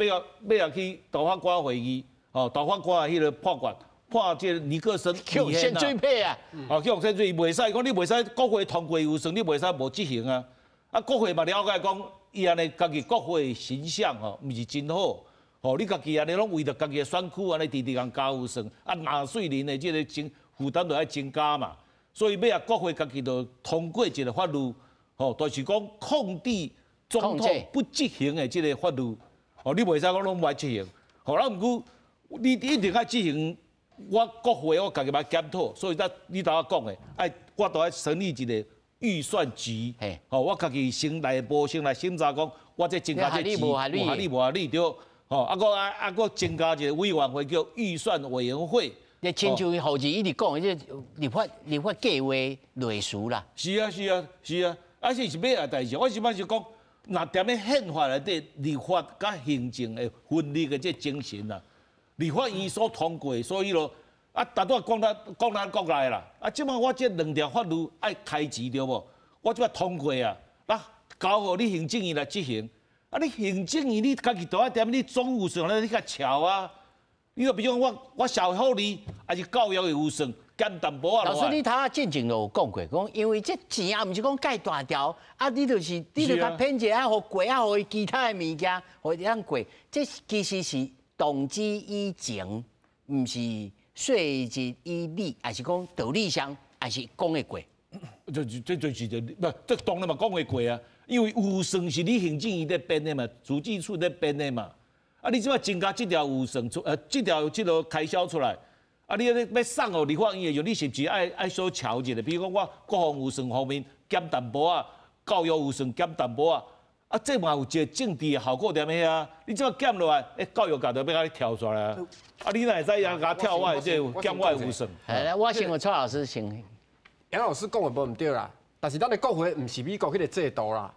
要去大法官會議，哦，大法官迄個判這尼克森違憲最配啊，哦，向先罪袂使講，你袂使國會通過預算，你袂使無執行啊。啊，國會嘛了解講。伊安尼家己國會形象吼，毋是真好。吼，你家己安尼攏為着家己的選區安尼直共加預算，啊納稅人的這個負擔就愛增加嘛。所以要啊國會家己就通過一個法律，吼，就是講控制總統不執行的這個法律。吼，你袂使講攏唔愛執行。吼，那毋過你一定愛執行。我國會我家己來檢討，所以你頭仔講的，我都愛成立一個。預算局，吼，我家己先內部先來審查講，我這增加這錢，無合理對，吼，啊個增加一個委員會叫預算委員會。你親像何志一直講，這立法計劃類似啦。是啊，啊是尾啊代志，我是講是講，那踮咧憲法內底立法甲行政的分立的這精神啦，立法院所通過，所以咯。啊，大多講咱國內啦，啊，即馬我這兩條法律愛開錢對無？我即馬通過啊，交互你行政院來執行。啊，你行政院你家己都愛踮你總預算你甲喬啊。你就比如講我社會福利還是教育的預算減淡薄啊。老師，你頭仔進前就有講過，講因為這錢也毋是講介大條，啊，你就甲偏者啊，互過啊，互其他的物件，互會當過。這其實是動機以情，毋是。稅日以利，還是講道理上，還是講會過？這就是不，這當然嘛講會過啊。因為預算是你行政院在編的嘛，主計處在編的嘛。啊，你即馬增加這條預算出，這個開銷出來，啊，你要送互立法院的，你是不是愛所調一下？比如講我國防預算方面減淡薄啊，教育預算減淡薄啊。啊，這嘛有一個政治的效果在咩啊？你即馬減落來，教育界就要甲你調出來啊！啊，你哪會使也甲跳我這減我預算？來，我先問蔡老師先。楊老師講的無毋對啦，但是咱的國會毋是美國迄個制度啦，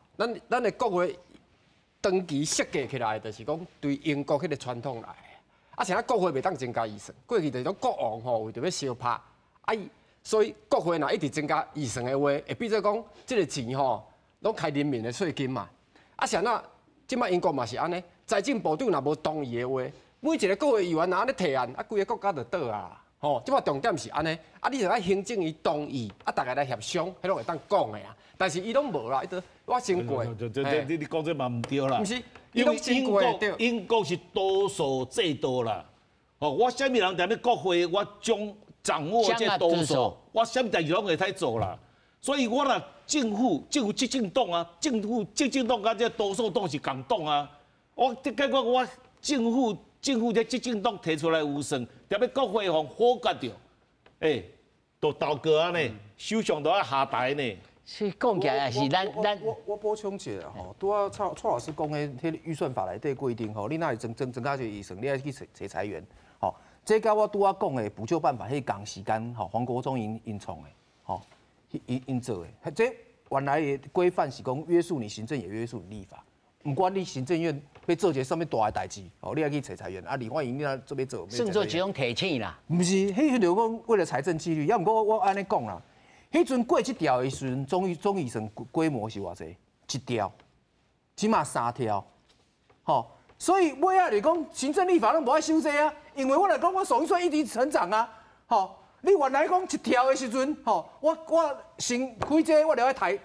咱的國會長期設計起來，就是講對英國迄個傳統來。啊，像國會袂當增加預算，過去就是講國王吼為着要相拍，所以國會若一直增加預算的話，會變做講即個錢吼，攏開人民的稅金嘛。啊，像那即擺英國嘛是安尼，財政部長若無同意的話，每一個國會議員若安尼提案，啊，規個國家就倒啊。吼，即擺重點是安尼，啊，你著愛行政院同意，啊，大家來協商，迄攏會當講的啊。但是伊攏無啦，伊都我先過。你講這嘛唔對啦。唔是，因為英國是多數制度啦。哦，我啥物人踮咧國會，我將掌握這多數，我啥物代志攏會使做啦。所以我若政府執政黨啊，政府執政黨甲這多數黨是共黨啊。我結果我政府這執政黨提出來預算，踮咧國會互否決掉，都倒戈啊呢，首相都要下台呢。是講起來也是咱我補充一下吼，拄啊蔡老師講的迄個預算法內底規定吼，你若是增加一個預算，你愛去找財源，吼，這甲我拄啊講的補救辦法，迄同時間吼，黃國忠因創的，吼，因做的，這原來的規範是講約束你行政也約束你立法，唔管你行政院要做一個什麼大的代誌，吼，你愛去找財源，啊，立法院你若做要做，算做一種提醒啦。唔是，迄就講為了財政紀律，要唔過我安尼講啦。迄陣過這條的時陣，總預算規模是偌濟？一條，起碼3條，吼。所以尾仔就講行政立法攏無愛修這啊，因為我來講，我總預算一直成長啊，吼。你原來講一條的時陣，吼，我先開這我就愛抬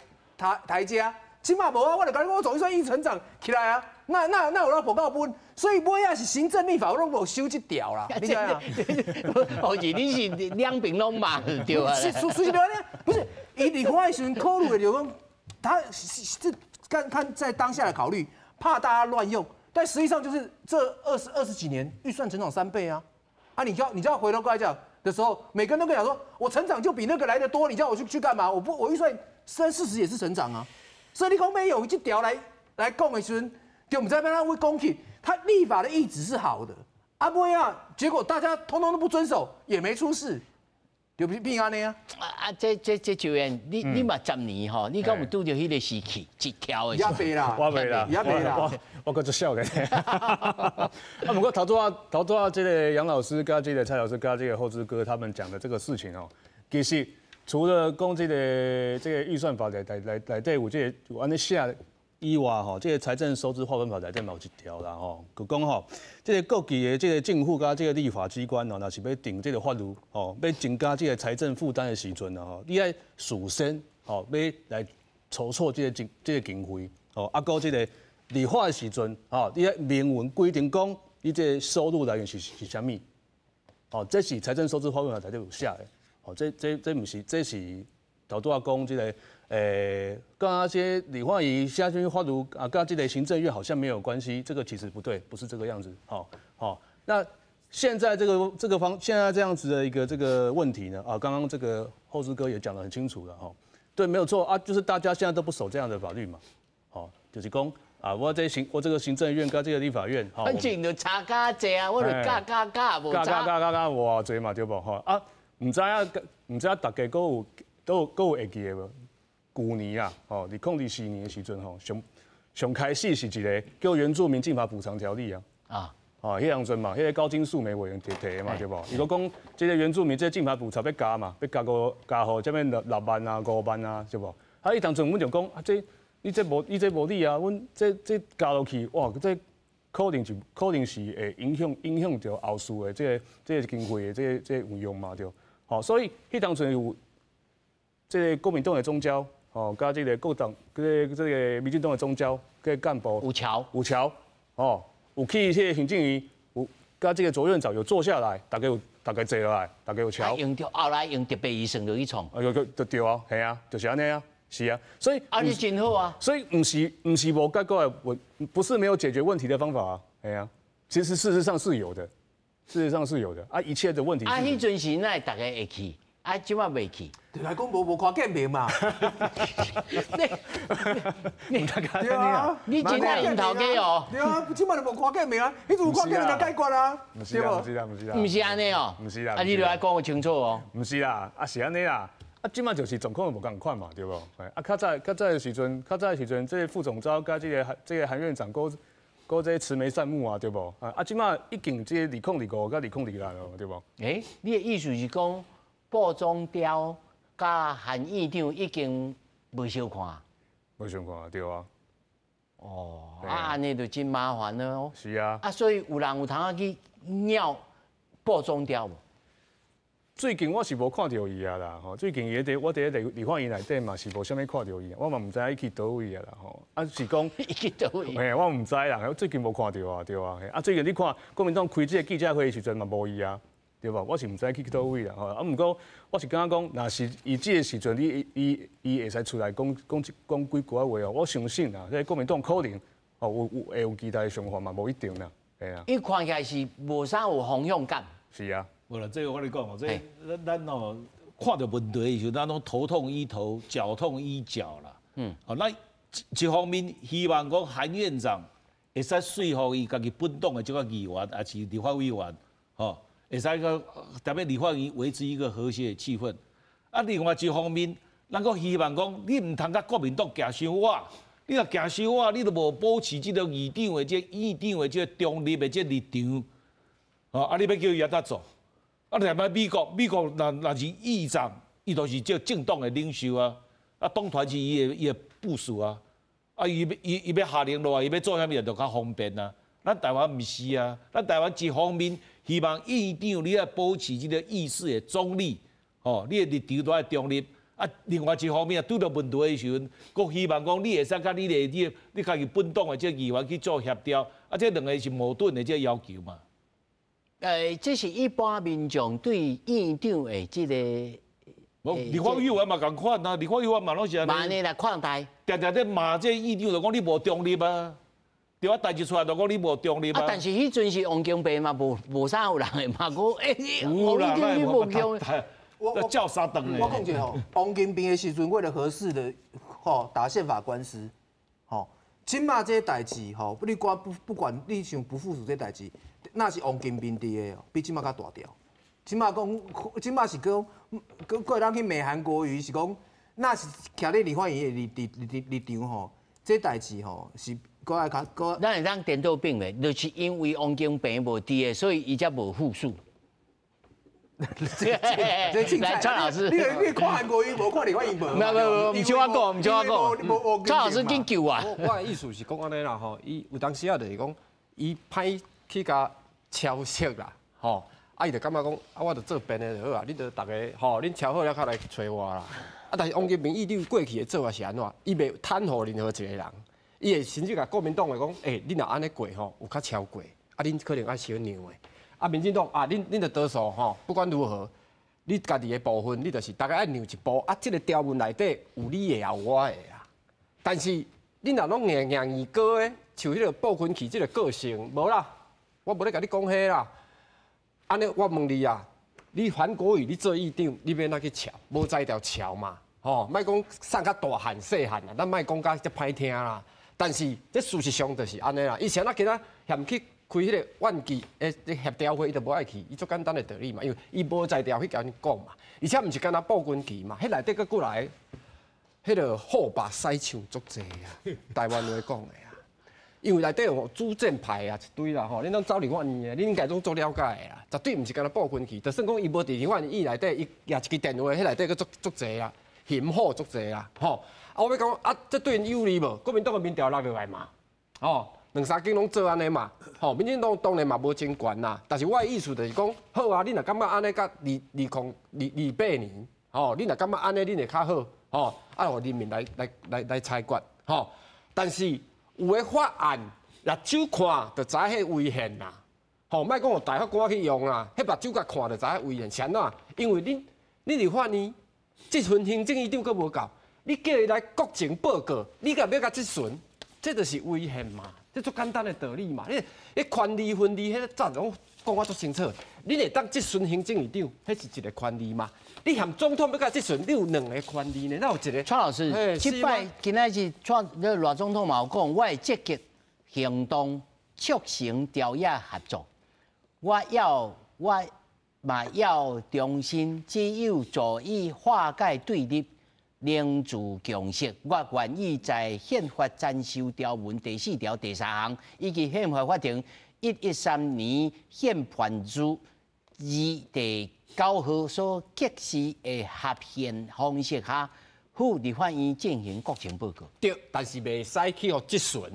價，起碼無啊，我就講我總預算一直成長起來啊，那有那報告本，所以尾仔是行政立法我攏無修這條啦，你知啊？好似你是兩邊攏罵對啊？是的呢，不是以立法的時陣考慮的就講，他是看在當下的考慮，怕大家亂用，但實際上就是這二十幾年預算成長3倍啊，啊你叫回頭過來講的時候，每個人都跟你講說，我成長就比那個來得多，你叫我去幹嘛？我預算雖然事實也是成長啊，所以你講沒有這條來講的時陣，就不知道他會講起，他立法的意志是好的，啊不會啊，結果大家通通都不遵守，也沒出事。就變安尼啊！這球員，你嘛10年吼，你敢有拄着迄個時期一條的？也袂啦，我袂啦，也袂啦，我夠足少嘅。啊，不過頭拄啊，這個楊老師跟這個蔡老師跟這個厚之哥他們講的這個事情哦，其實除了講這個預算法來對有這個安尼寫以外吼，這個財政收支劃分法內底嘛有一條啦吼，就講吼，這個各級的這個政府甲這個立法機關哦，若是要定這個法律吼，要增加這個財政負擔的時陣吼，你愛事先吼要來籌措這個經費吼，啊，到這個立法的時陣吼，你愛明文規定講你這個收入來源是啥物，哦，這是財政收支劃分法內底有寫的，哦，這不是，這是頭拄仔講這個。跟那些理化儀、下軍花爐啊，跟這個行政院好像沒有關係，這個其實不對，不是這個樣子。好，那現在現在這樣子的一個這個問題呢，啊，剛剛這個厚之哥也講得很清楚了，哈，對，沒有錯啊，就是大家現在都不守這樣的法律嘛，好，就是講啊，我這個行政院跟這個立法院，反正就差加濟啊，我就加無差，哇濟嘛對不？哈啊，唔知大家都有會記的無？去年啊，吼，你2024年的時陣吼，上開始是一個叫原住民進法補償條例啊，迄樣陣嘛，迄個高金素梅委員提的嘛，對不？伊講這個原住民這個進法補償要加嘛，要加好這邊6萬啊、5萬啊，對不？啊，伊當陣阮就講啊，你這無理啊，阮這加落去，哇，這可能是會影響到後續的這個經費的這個運用嘛，對。好，所以迄當陣有這個國民黨的總召。哦，加這個國黨，這個民進黨的總召，個幹部有橋，哦，有去這個行政院，有加這個卓院長有坐下來，大家坐下來，大家有橋。用到後來用特別預算就去創。就對啊，係啊，就是安尼啊，是啊，所以你真好啊。所以不是無解決，不是沒有解決問題的方法啊，係啊，其實事實上是有的，啊，一切的問題。迄陣時那大家會去。啊，即馬未去，就來講無看見面嘛。對啊，你真係唔頭家哦。對啊，即馬就無看見面啊，迄陣有看見面就解決啊。唔是啦，唔是安尼哦。唔是啦。啊，你著愛講個清楚哦。唔是啦，啊是安尼啦。啊，即馬就是狀況無共款嘛，對無？啊，較早的時陣，這個副總召甲這個韓院長，擱這個慈眉善目啊，對無？啊，即馬已經這個2025甲2026咯，對無？你的意思是講，部總召甲韓院長已經無相看？無相看，對啊。哦，安尼就真麻煩了哦。是啊。所以有人有通啊去鳥部總召無？最近我是無看到伊啊啦，吼！最近我佇個立法院內底嘛是無啥物看到伊，我嘛毋知伊去倒位啊啦，吼！啊是講伊去倒位？嘿，我毋知啦，最近無看到啊，對啊，啊最近你看國民黨開這個記者會的時陣嘛無伊啊，對吧？我是毋知伊去倒位啦，吼！啊毋過我是感覺講，若是伊這個時陣，伊會使出來講幾句話哦，我相信啊，這國民黨可能哦會有期待的想法嘛，無一定啦，係啊。伊看起來是無啥有方向感。是啊。無啦，這個我跟你講哦，這咱哦看到問題的時候，咱攏頭痛醫頭，腳痛醫腳啦。那一方面希望講韓院長會使說服伊家己本黨的這個議員，也是立法委員，會使個特別立法院維持一個和諧的氣氛。啊，另外一方面，咱擱希望講你唔通甲國民黨行傷遠，你若行傷遠，你都無保持這個議長的這個中立的這個立場，啊，你要叫伊安怎做？啊！台灣美國若是議長，伊就是這政黨的領袖啊。啊，黨團是伊的部屬啊。啊，伊要下令落來，伊要做啥物就較方便啊。咱台灣毋是啊，咱台灣一方面希望議長你要保持這個議事的中立，你的立場都要中立。啊，另外一方面啊，拄到問題的時陣，佫希望講你會使甲你家己本黨的這個議員去做協調。啊，這兩個是矛盾的這個要求嘛。這是一般民眾對院長的這個，立法委員嘛共款啊，立法委員嘛攏是安尼。罵你來看待，常常在罵這院長，就講你無中立啊，對啊，代志出來就講你無中立啊。但是迄陣是王金平嘛，無啥有人會罵過，有啦，你無中。我叫啥等呢？我講一下王金平的時陣為了合適的打憲法官司，今嘛這個代志你不管你想不附屬這代志。那是王金平佇的哦，比今嘛較大條。今嘛是講，個人去罵韓國瑜是講，那是徛咧立法院的立場吼，這代志吼是個愛較。咱會當顛倒病的，就是因為王金平無佇的，所以伊才無附屬。來，蔡老師，你看韓國瑜無看立法院無？唔像我講，唔像我講。蔡老師緊救我。我的意思是講安尼啦吼，伊有當時啊就是講，伊歹去甲抄襲啦，吼，伊就感覺講，我就做辯的就好啊，你就大家吼，恁抄好了，較來找我啦。但是王金平議長過去的做法是安怎？伊袂袒護任何一個人，伊會甚至甲國民黨的講，恁若安尼過吼，有較超過，恁可能愛小讓的。民進黨恁就多數吼，不管如何，你家己的部分，你就是大家愛讓一步。這個條文內底有你的也有我的啦。但是恁若攏硬硬過的，像迄個部分去這個個性，無啦。我無咧甲你講迄啦，安尼我問你啊，你韓國瑜你做議長，你要哪去橋？無在條橋嘛，吼，莫講送較大漢細漢啦，咱莫講甲遮歹聽啦。但是這事實上就是安尼啦。以前其他嫌去開迄個萬記誒協調會，伊就無愛去，伊足簡單的道理嘛，因為伊無在條去甲你講嘛，而且毋是干那報軍旗嘛，迄內底佫過來，迄個好把西牆足濟啊，台灣話講的。因為內底有主戰派啊一堆啦吼，恁攏走立法院的，恁應該攏做了解的啦，絕對毋是干那報軍旗。就算講伊無佇立法院內底，伊也一支電話，迄內底佫足濟啊，險好足濟啦，吼。我要講啊，這對因有利無？國民黨的民調落落來嘛，吼，2、3間攏做安尼嘛，吼，民進黨當然嘛無爭權啦。但是我的意思就是講，好啊，恁若感覺安尼甲2028年，吼，恁若感覺安尼恁會較好，吼，啊，互人民來裁決，吼，但是。有個法案，目睭看就知迄違憲啦。吼，莫講有大法官去用啦，迄目睭甲看就知迄違憲。是安怎？因為恁立法院這份行政院長佫無夠，你叫伊來國情報告，你甲要甲質詢，這就是違憲嘛。這足簡單的道理嘛。你權利分離，迄早攏講我足清楚。你會當質詢行政院長，迄是一個權利嘛。你含總統要甲質詢，你有2個權利呢，哪有一個？蔡老師，即擺今仔日賴總統嘛有講，我會積極行動促成朝野合作。我嘛要重申，只有助以化解对立，凝聚共識。我願意在憲法增修條文第4條第3項，以及憲法法庭113年憲判書2第9號所揭示的合憲方式下，赴立法院進行國情報告。對，但是袂使去互質詢。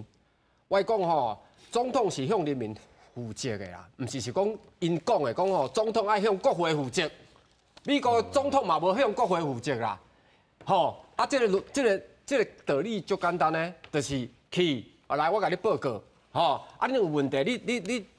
我講吼，總統是向人民負責的啦，唔是講因講的講吼，總統愛向國會負責。美國總統嘛無向國會負責啦，吼啊，這個道理就簡單呢，就是去來我甲你報告，吼啊，你有問題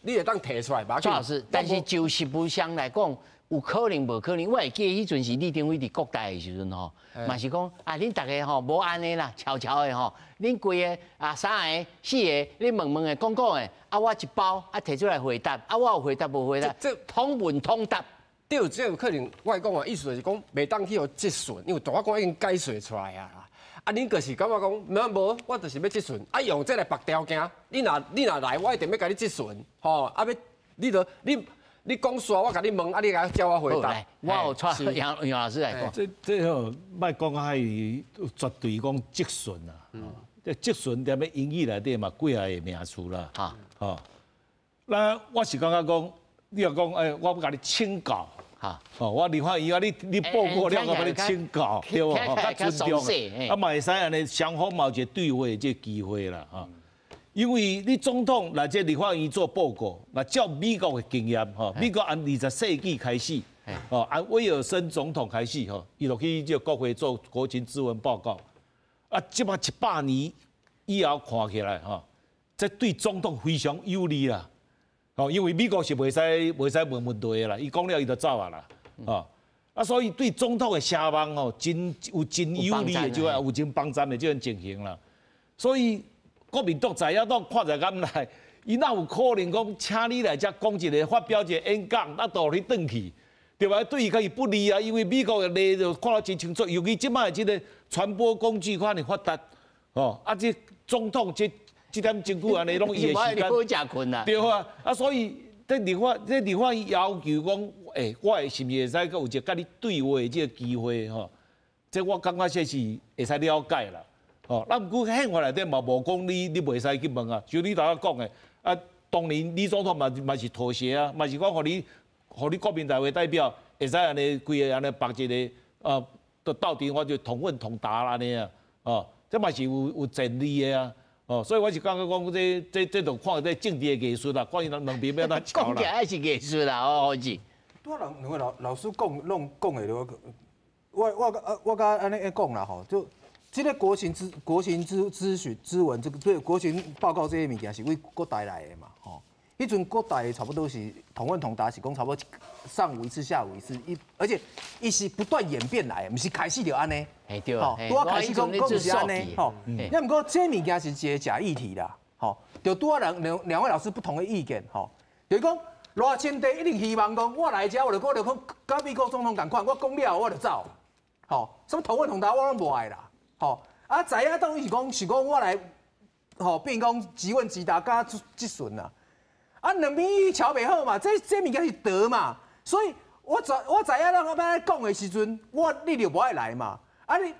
你會當提出來吧？莊老師，但是就實務上來講，有可能無可能。我會記得迄陣是李登輝佇國台的時陣吼，嘛是講啊，恁大家吼無安尼啦，悄悄的吼，恁規個啊3個4個，恁問的講的，啊我一包啊提出來回答，啊我有回答無回答，這通問通答。對，這有可能我講啊，意思就是講袂當去互質詢，因為大法官已經解說出來啊。啊，恁就是感覺講，無，我就是要質詢，啊用這個白條件，你若來，我一定要甲你質詢，吼，啊要你講煞，我甲你問，啊你甲叫我回答。我有帶楊老師來講。這吼，莫講啊，絕對講質詢啊，這質詢踮咧英語內底嘛，幾下個名詞啦，吼。那我是感覺講，你若講，我要甲你請教。哦，我立法院啊，你報告了，我把你請教，對無？較尊重，啊，嘛會使安尼雙方嘛有一個對話這個機會啦，哈。因為你總統來這立法院做報告，那照美國的經驗，哈，美國按20世紀開始，哦，按威爾森總統開始，吼，伊就去這個國會做國情諮文報告，啊，即馬100年以後看起來，哈，這對總統非常有利啦。哦，因為美國是袂使問問題的啦，伊講了伊就走啊啦，哦，啊，所以對總統的聲望哦，真有利的，就有真幫站的這種情形啦。所以國民黨在野黨看在眼內，伊哪有可能講請你來遮講一個發表一個演講，啊，倒你轉去，對吧？對伊較是不利啊，因為美國的例就看得真清楚，尤其即擺這個傳播工具看你發達，哦，啊，這總統這點證據安尼攏伊的時間，對啊，啊所以這立法要求講，我是不是會使有一個跟你對話的這個機會吼？這我感覺這是會使了解啦，吼。那不過憲法內底嘛無講你袂使去問啊，就你頭先講的，啊，當年李總統嘛是妥協啊，嘛是講互你國民大會代表會使安尼規個安尼辦一個到底我就同問同答安尼啊，哦，這嘛是有誠意的啊。哦，所以我是感覺講這種看這政治的藝術啦，關於兩邊要哪巧啦。講起來是藝術啦，好是。多兩位老師講的，我甲安尼講啦吼，就這個國情諮文，這個對國情報告這些物件是為國台來的嘛，吼。迄陣國台差不多是同問同答，是講差不多上午一次，下午一次，而且伊是不斷演變來的，不是開始就安尼。哎對，吼，拄啊開始講就是安尼，吼。那毋過這物件是一個假議題啦，吼。就拄啊兩位老師不同的意見，吼。就是講賴清德一定希望講，我來遮我就講，甲美國總統同款，我講了我就走，吼。什麼同問同答我攏無愛啦，吼。啊，在野黨伊是講我來，吼，變講即問即答加質詢啦。啊，兩邊橋袂好嘛，這物件是德嘛，所以我知影咱要講的時陣，你就無愛來嘛。你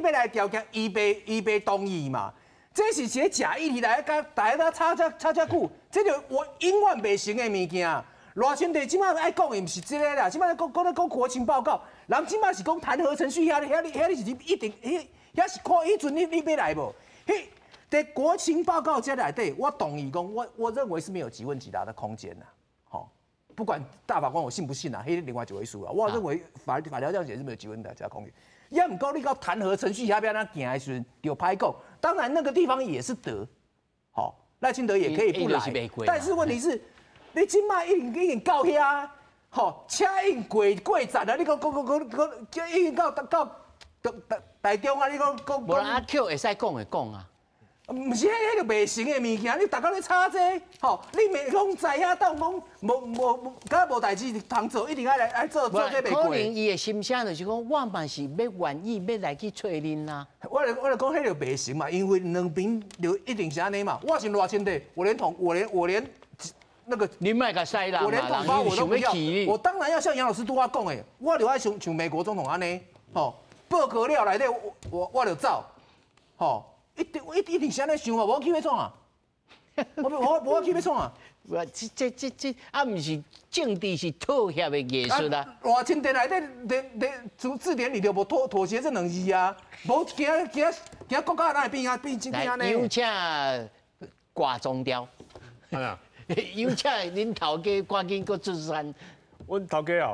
要來條件，伊袂同意嘛。這是一個假議題來，甲大家吵遮久，這就我永遠袂成的物件。賴清德即擺愛講的毋是這個啦，即擺講國情報告，人即擺是講彈劾程序，遐是一定，遐是看迄陣你要來無？在國情報告這內底，我同意講，我認為是沒有即問即答的空間吶。好，不管大法官我信不信啊，迄另外一回事啊。我認為法條這樣寫是沒有即問即答空間。也唔過你到彈劾程序遐邊那行的時陣有歹講，當然那個地方也是德，好，賴清德也可以不來。但是問題是，你今麥已經到遐，好，車已經過站了，你講已經到台中啊，你講。無阿 Q 會使講的講啊。唔是迄個袂成的物件，你大家咧吵這，吼，你袂講在遐當講無代志通做，一定愛做這袂過。可能伊的心聲就是講，我嘛是要願意要來去確認啦。我就講迄個袂成嘛，因為兩邊就一定是安尼嘛。我是賴清德，我連那個，你賣個塞啦，我連統包我都不要，我當然要像楊老師拄仔講的，我就愛像美國總統安尼，吼，報告了內底我就走，吼，一定是安尼想嘛，無去要創啊，我去要創啊。這啊，唔是政治，是妥協的藝術啊！偌清典內底字典裡頭無妥協這兩字啊，無驚國家哪會變安尼？有請掛鐘雕，有請恁頭家趕緊擱出山。阮頭家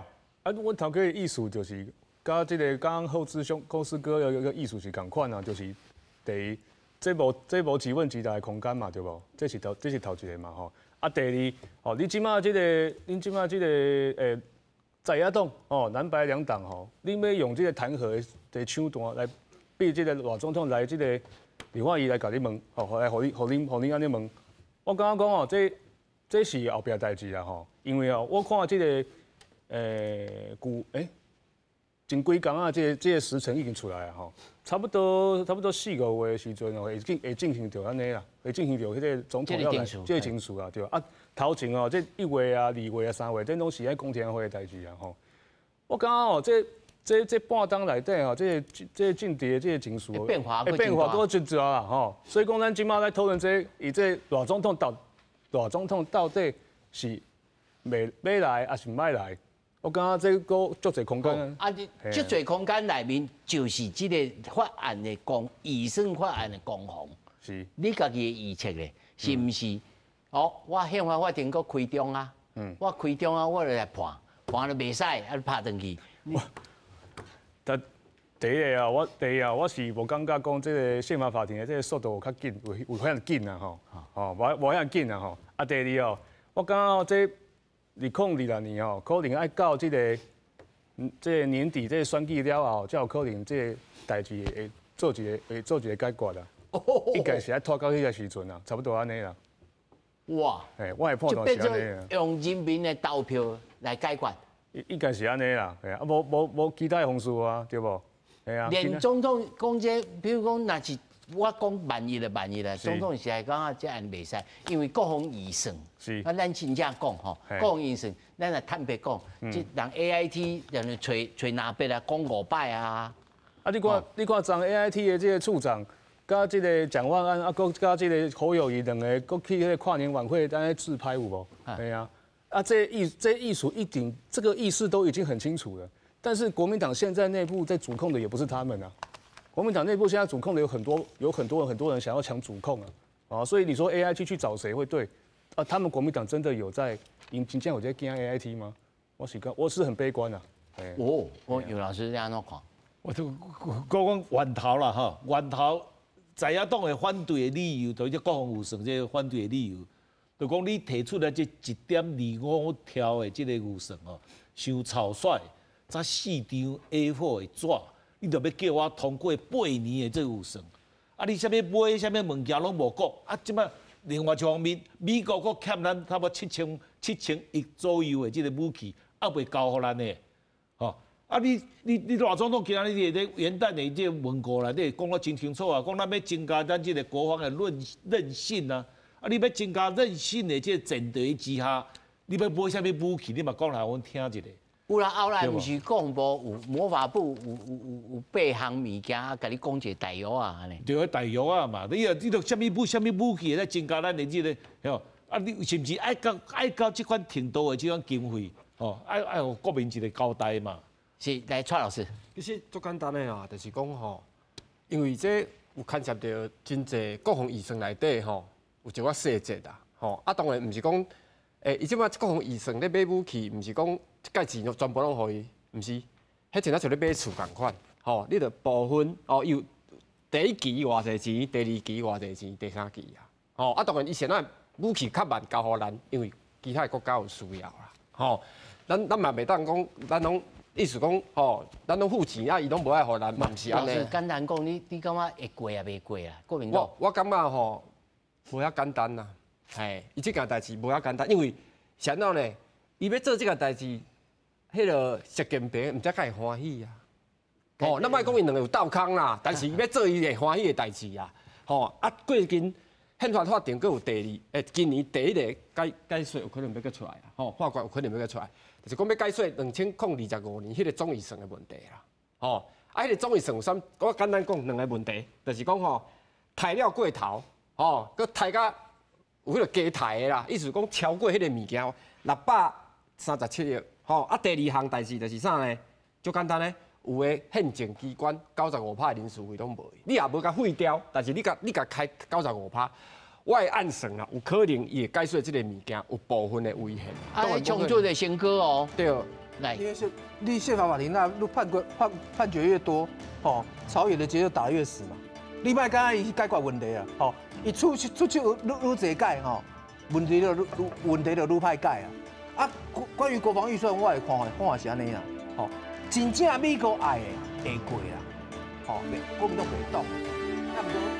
啊，阮頭家的意思就是，甲這個剛後資公司哥有個意思是同款啊，就是第一，這無資本巨大的空間嘛，對無？這是頭一個嘛吼。啊，第二，哦，恁即馬這個在野黨哦，藍白兩黨吼，恁要用這個彈劾的手段來逼這個賴總統來這個立法院來甲你問，哦，來互恁安尼問。我感覺講哦，這是後壁代志啦吼，因為哦，我看這個前幾工啊，這個時程已經出來了吼，差不多4、5月的時陣哦，會進行到安尼啦，會進行到迄個總統要來這個情緒啊，對啊，頭前哦，這1月啊、2月啊、3月，這攏是喺公聽會的代志啊吼。我感覺哦，這半當內底哦，這政治的這個情緒會變化夠真大啦吼。所以講咱今麥來討論這伊這賴總統到底是要來還是唔愛來？我感覺這個足儕空間啊，足儕空間內面就是這個法案的預算法案的攻防。是，你家己的預測咧，是唔是？哦，我憲法法庭擱開中啊，我開中啊，我就來判就袂使，啊拍轉去。第一啊，我是無感覺講這個憲法法庭的這個速度有較緊，有遐緊啊吼，無遐緊啊吼。啊，第二哦，我感覺這2026年哦，可能要到這個年底這個選舉了後，才有可能這個代志會做一個解決啦。應該是要拖到迄個時陣啦，差不多安尼啦。哇！我的判斷是安尼啊。用人民的投票來解決。應該是安尼啦，啊，無其他方式啊，對無？係啊。連總統講這，比如講，若是我講萬一啦，總統是來講啊，這樣袂使，因為各方預算。是。啊，咱真正講吼，各方預算，咱來坦白講，即人 AIT 人哋找哪邊來講5擺啊。啊，你看，張 AIT 的這個處長，甲這個蔣萬安，啊，佮甲這個侯友宜兩個，佮去迄個跨年晚會，咱自拍有無？對啊。啊，這意思一定，這個意思都已經很清楚了。但是國民黨現在內部在主控的也不是他們啊。國民黨內部現在主控的有很多人想要搶主控啊。所以你說 AIT 去找誰會對？啊，他們國民黨真的有在真正有在驚 AIT 嗎？我是很悲觀啊。哦，尤老師這樣看，我就講源頭啦哈，源頭在野黨的反對的理由，就即國防有算這個反對的理由。就講你提出來這1.25條的這個預算哦，傷草率，才4張 A4 的紙，你就要叫我通過8年的這個預算，啊，你啥物買啥物物件攏無講，啊，即擺另外一方面，美國佫欠咱差不多7,000億左右的這個武器，還未交互咱的，吼，啊，你賴總統今仔日在元旦的這個文告內底講得真清楚啊，講咱要增加咱這個國防的韌性啊。啊！你要增加韌性的這個前提之下，你要買啥物武器？你嘛講來，阮聽一下。有啦，後來毋是講無有魔法部有8項物件，甲你講一個大約啊，安尼。對個大約啊嘛，你著啥物武器來增加咱的這個，吼？啊，你是毋是愛到這款程度的這款經費？吼，愛互國民一個交代嘛。是，來蔡老師。其實足簡單的啊，就是講吼，因為這有牽涉到真濟國防預算內底吼。有一寡細節啦，吼啊，當然毋是講，伊即擺國防預算咧買武器，毋是講介錢全部攏互伊，毋是，迄真啊像咧買厝共款，吼，你着部分哦，有第一期偌濟錢，第二期偌濟錢，第三期啊，吼啊，當然伊現在武器較慢交互咱，因為其他國家有需要啦，吼，咱嘛袂當講，咱攏意思講，吼，咱攏付錢啊，伊攏無愛互咱，嘛毋是安尼。簡單講，你感覺會過啊，袂過啊？國民黨，我感覺吼。無遐簡單啦，係，伊即件代志無遐簡單，因為啥喏呢？伊要做即個代志，迄個習近平毋知敢會歡喜啊？哦，咱莫講伊兩個有鬥空啦，但是伊要做伊會歡喜的代志啊！吼，啊，最近憲法法庭佫有今年第一個解釋有可能要佫出來啊，吼，法官有可能要佫出來，就是講要解釋2025年迄個總預算的問題啦，吼，迄個總預算有啥？我簡單講兩個問題，就是講吼，抬了過頭，吼，佫抬甲有迄個加抬的啦，意思講超過迄個物件637億，吼，啊，第二項代志就是啥呢？就簡單咧。有誒憲政機關95%的人事費攏無，你也無甲廢掉，但是你甲開95%，我會按算啦，有可能伊會解說即個物件有部分的危險。啊，衝突的先哥哦，對，來，因為是你憲法法庭那判決越多，吼，朝野的節奏打越死嘛。你莫講伊解決問題啊，吼，伊出去愈濟解吼，問題就愈歹解啊。啊，關於國防預算，我的看法是安尼啊，吼。真正美國愛的會過啦，吼，國民黨袂動，那毋過。